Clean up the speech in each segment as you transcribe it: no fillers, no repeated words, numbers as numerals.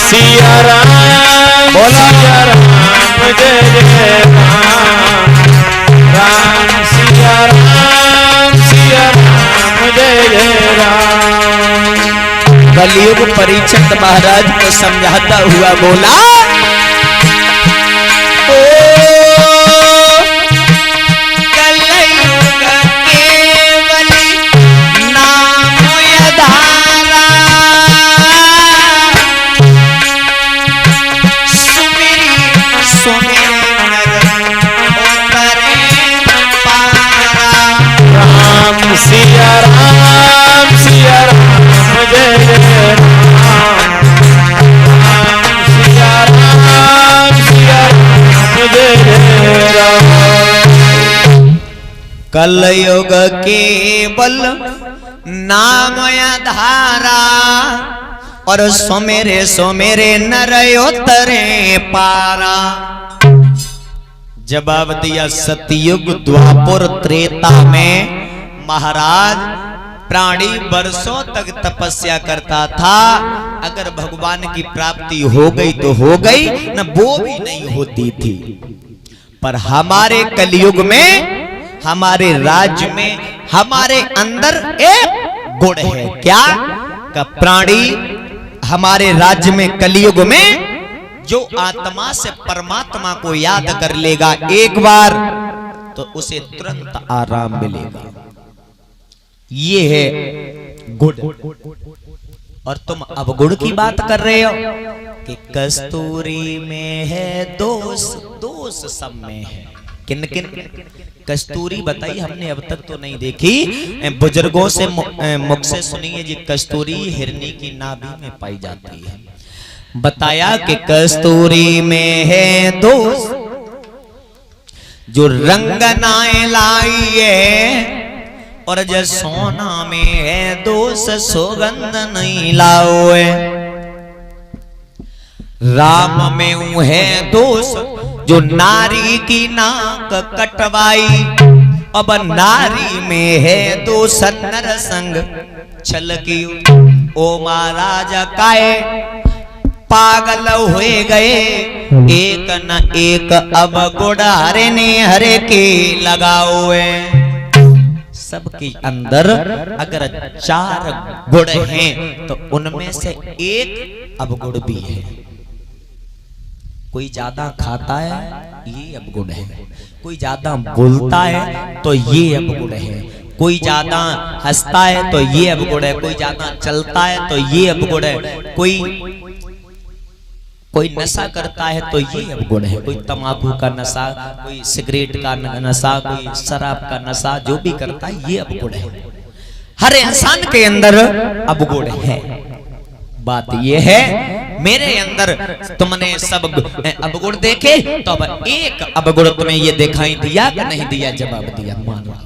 सिया राम बोला राम जय जय राम सिया राम जय जय राम। कलयुग परीक्षित महाराज को समझाता हुआ बोला, सिया राम जय जय राम सिया राम जय जय राम। कलयुग केवल नाम आधारा और सुमेरे सुमेरे नर उतरे पारा। जवाब दिया सतयुग द्वापर त्रेता में महाराज प्राणी वर्षों तक तपस्या करता था, अगर भगवान की प्राप्ति हो गई तो हो गई, न वो भी नहीं होती थी। पर हमारे कलयुग में, हमारे राज्य में, हमारे अंदर एक गुण है। क्या? का प्राणी हमारे राज्य में कलयुग में जो आत्मा से परमात्मा को याद कर लेगा एक बार, तो उसे तुरंत आराम मिलेगा। ये है गुण। और तुम अवगुण की बात कर रहे हो कि कस्तूरी में है दोष, दोष सब में है। किन किन कस्तूरी बताई हमने अब तक तो नहीं देखी, बुजुर्गों से मुख से सुनिए जी। कस्तूरी हिरनी की नाभि में पाई जाती है। बताया कि कस्तूरी में है दोष, जो रंग नाए लाई है, और जो सोना में है दोष सुगंध नहीं लाओ। राम में है दोष जो नारी की नाक कटवाई, अब नारी में है दोष नर संग छल की। ओ महाराज काए पागल हुए गए, एक न एक अब गुड़ारे ने हरे के लगाओ। सबके अंदर अगर 4 गुण हैं तो उनमें से एक अवगुण भी है। कोई ज्यादा खाता है, ये अवगुण है। कोई ज्यादा बोलता है तो ये अवगुण है। कोई ज्यादा हंसता है तो ये अवगुण है। कोई ज्यादा चलता है तो ये अवगुण है। कोई नशा करता है तो ये अवगुण है। कोई तंबाकू का नशा, कोई सिगरेट का नशा, कोई शराब का नशा, जो भी करता है ये अवगुण है। हर इंसान के अंदर अवगुण है। बात ये है मेरे अंदर तुमने सब अवगुण देखे, तो अब एक अवगुण तुम्हें ये दिखाई दिया कि नहीं दिया? जवाब दिया, मान रहा।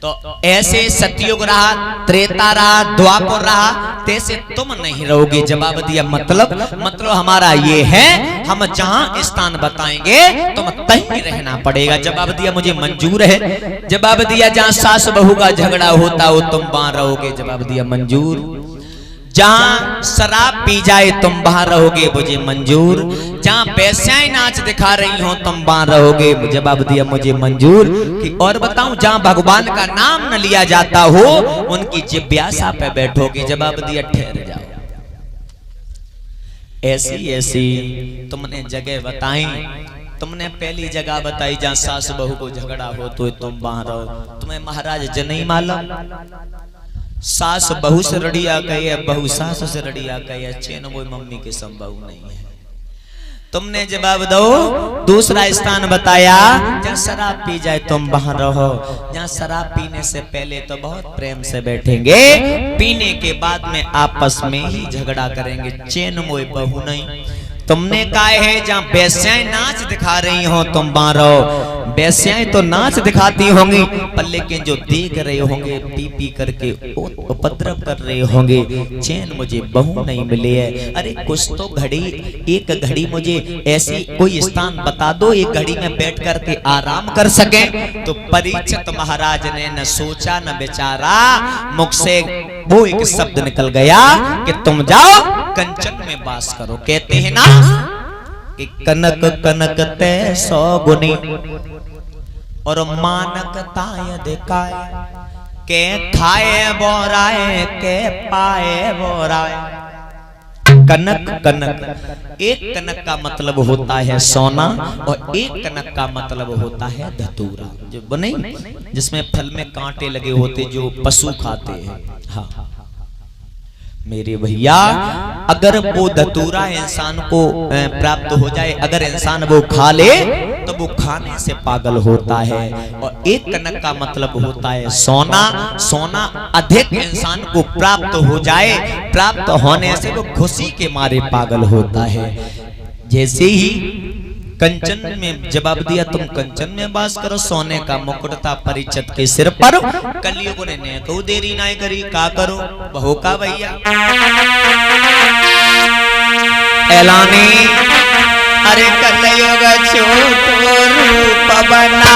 तो ऐसे सतयुग रहा, त्रेता रहा, द्वापर रहा, तैसे तुम नहीं रहोगे। जवाब दिया मतलब हमारा ये है, हम जहां स्थान बताएंगे तुम तहीं रहना पड़ेगा। जवाब दिया मुझे मंजूर है। जवाब दिया जहां सास बहू का झगड़ा होता हो तुम वहां रहोगे। जवाब दिया मंजूर। जहां शराब पी जाए तुम वहां रहोगे, मुझे मंजूर। जहां पैसाएं नाच दिखा रही हो तुम वहां रहोगे। जवाब दिया मुझे मंजूर। कि और बताऊं जहां भगवान का नाम न लिया जाता हो उनकी जिज्ञासा पे बैठोगे। जवाब दिया ठहर जाओ। ऐसी ऐसी तुमने जगह बताई। तुमने पहली जगह बताई जहां सास बहू को झगड़ा हो तो तुम वहां रहो। तुम्हें महाराज जनेई मालूम? सास बहू से रड़िया कहे, बहू सास से रड़िया कहे, चैन वो मम्मी के संभव नहीं है। तुमने जवाब दो। दूसरा स्थान बताया जहाँ शराब पी जाए तुम वहां रहो। जहाँ शराब पीने से पहले तो बहुत प्रेम से बैठेंगे, पीने के बाद में आपस में ही झगड़ा करेंगे। चैन मोए बहू नहीं। तुमने कहा है जहाँ बेस्याएं नाच दिखा रही हो तुम वहां रहो। वैश्याएं तो नाच दिखाती होंगी, पर लेकिन जो देख रहे होंगे पी पी करके उपद्रव कर रहे होंगे, चैन मुझे बहू नहीं मिले है। अरे कुछ तो घड़ी, एक घड़ी मुझे ऐसी कोई स्थान बता दो, एक घड़ी में बैठ करके आराम कर सके। तो परीक्षित महाराज ने न सोचा न विचारा, मुख से वो एक शब्द निकल गया कि तुम जाओ कंचन में वास करो। कहते हैं ना कि कनक कनक ते 100 गुनी और मानक ताय दिखाए, के खाए बोराए के पाए बोराए। कनक कनक, एक कनक का मतलब होता है सोना और एक कनक का मतलब होता है धतूरा, जो नहीं जिसमें फल में कांटे लगे होते जो पशु खाते हैं। हाँ मेरे भैया, अगर वो धतूरा इंसान को प्राप्त हो जाए, अगर इंसान वो खा ले तो वो खाने से पागल होता है। और एक कनक का मतलब होता है सोना। सोना अधिक इंसान को प्राप्त हो जाए, प्राप्त होने से वो खुशी के मारे पागल होता है। जैसे ही कंचन में जवाब दिया, तुम कंचन में वास करो, सोने का मुकुट था परीक्षित के सिर पर। कलयुग ने को देरी ना करी, का करो बहू का भैया ऐलानी। अरे कलयुग छोटो रूप बना,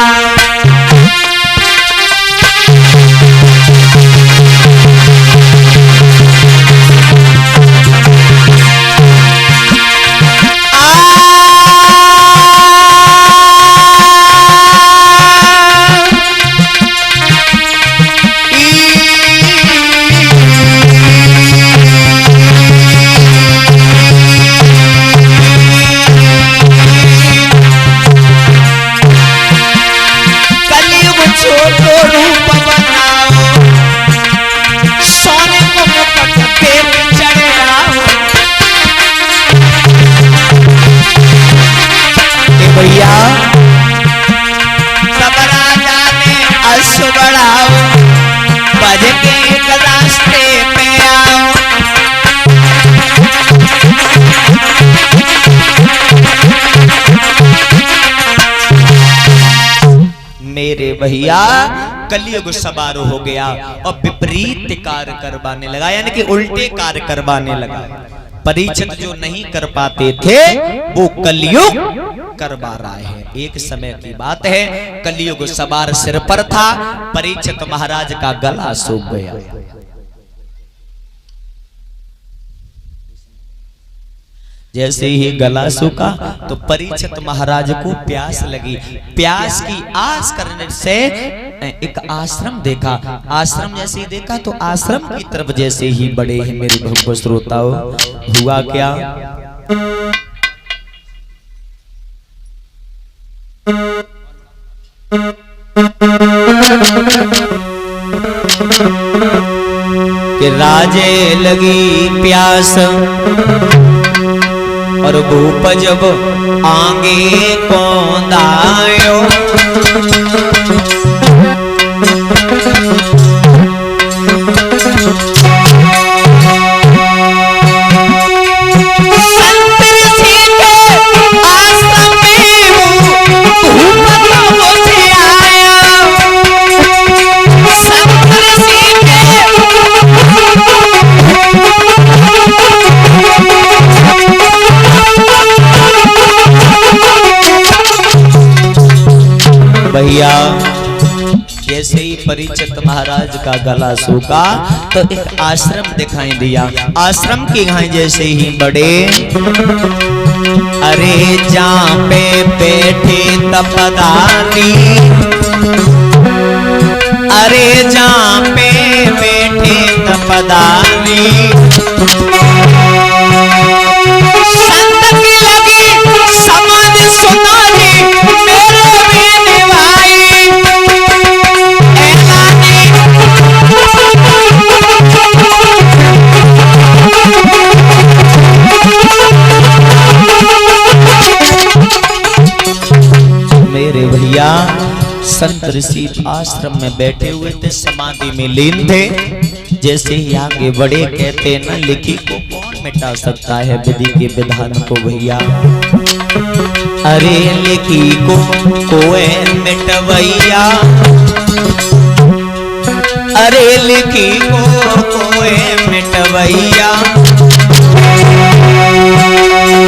भैया सब राजा ने अश्व बढ़ाओ, बज के एक रास्ते पे आओ। मेरे भैया कलयुग सवार हो गया और विपरीत कार्य करवाने लगा, यानी कि उल्टे कार्य करवाने लगा। परीक्षित जो नहीं कर पाते थे वो कलयुग करवा रहा है। एक समय की बात है, कलयुग सवार सिर पर था, परीक्षित महाराज का गला सूख गया। जैसे ही गला सूखा तो परीक्षित महाराज को प्यास लगी। प्यास की आस करने से एक आश्रम देखा। आश्रम जैसे ही देखा तो आश्रम की तरफ जैसे ही बढ़े हैं मेरे भक्त श्रोताओं, हुआ क्या? कि राजे लगी प्यास और भूप जब आगे पौंधायो, भैया जैसे ही परीक्षित महाराज का गला सूखा तो एक आश्रम दिखाई दिया। आश्रम की घाई जैसे ही बढ़े, अरे जहाँ पे बैठे तपदानी, अरे जहाँ पे बैठे तपदानी, संत की लगी समाधि सुनानी, मेरे भी निभाई मेरे भैया। संत ऋषि आश्रम में बैठे हुए थे, समाधि में लीन थे। जैसे ही आगे बढ़े, कहते न लिखी को कौन मिटा सकता है विधि के विधान को भैया। अरे लिखी को कोए मिटवैया, अरे लिखी को कोए मिटवैया,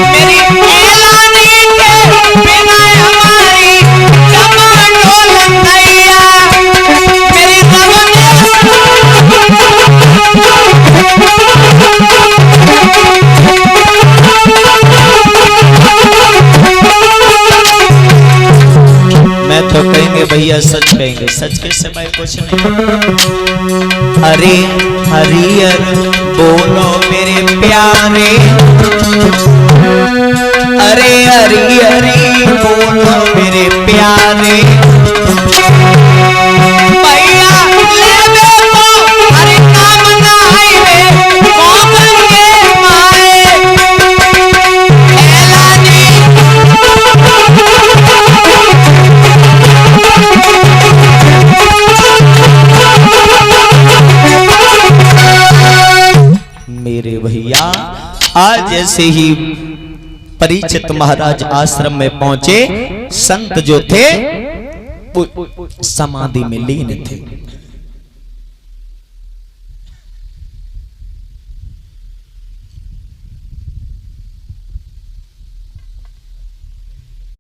मेरी एलानी के बिना हमारी जबान डोलन नैया, मेरी मैं तो कहेंगे भैया सच कहेंगे, सच के सिवाय कुछ नहीं। अरे हरियर बोलो मेरे प्यारे, अरे हरी हरी बोलो मेरे प्यारे, भैया ले देखो हरे नाम नाई में मोहन के माए, एलानी मेरे भैया आज जैसे ही परीक्षित महाराज आश्रम में पहुंचे, संत जो थे वो समाधि में लीन थे।